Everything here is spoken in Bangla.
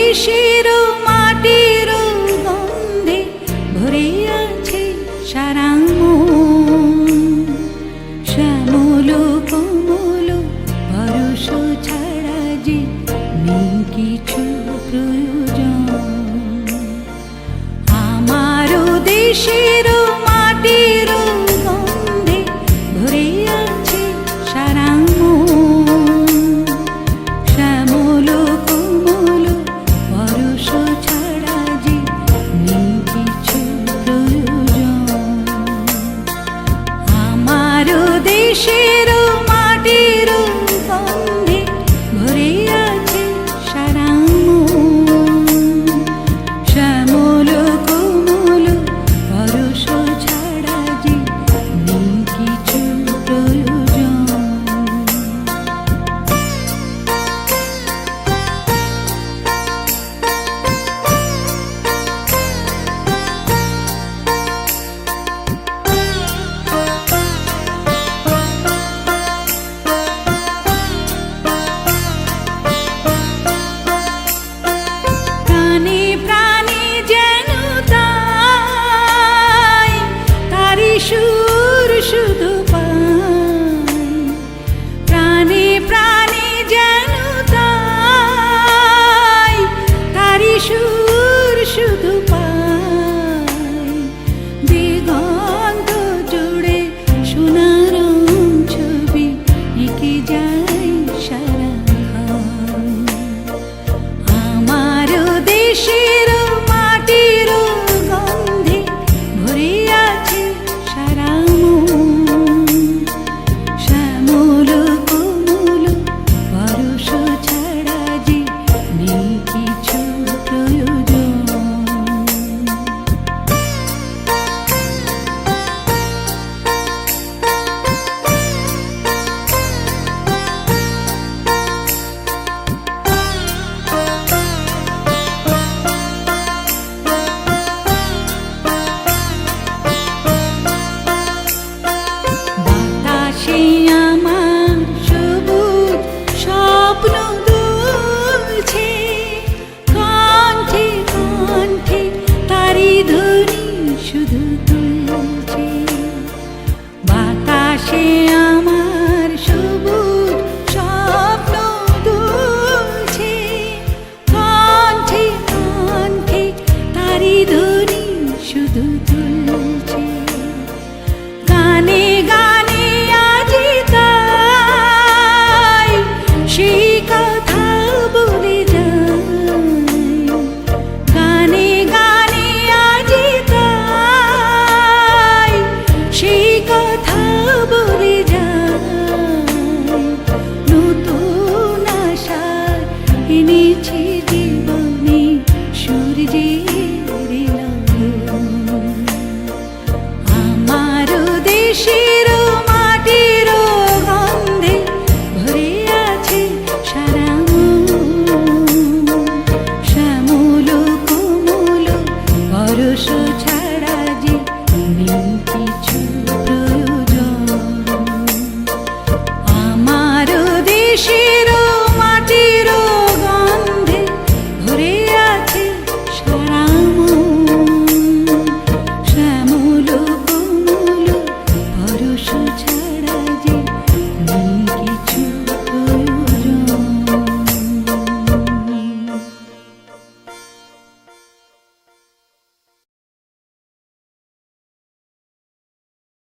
দেশের মাটির গন্ধে ভরে আছে সারা মন। শ্যামল কোমল পরশ ছাড়া যে নেই কিছু প্রয়োজন। আমার দেশের মাটির গন্ধে ভরে আছে সারা মন। শ্যামল কোমল পরশ ছাড়া যে নেই কিছু প্রয়োজন। আমার দেশের মাটির গন্ধে ভরে আছে সারা মন। শ্যামল কোমল পরশ ছাড়া যে নেই কিছু প্রয়োজন। প্রাণে প্রাণে যেন তাই তারি সুর শুধু পাই। প্রাণে প্রাণে যেন তাই তারি সুর শুধু পাই। দিগন্ত জুড়ে সোনার ছবি এঁকে যায় সারাক্ষণ। আমার দেশের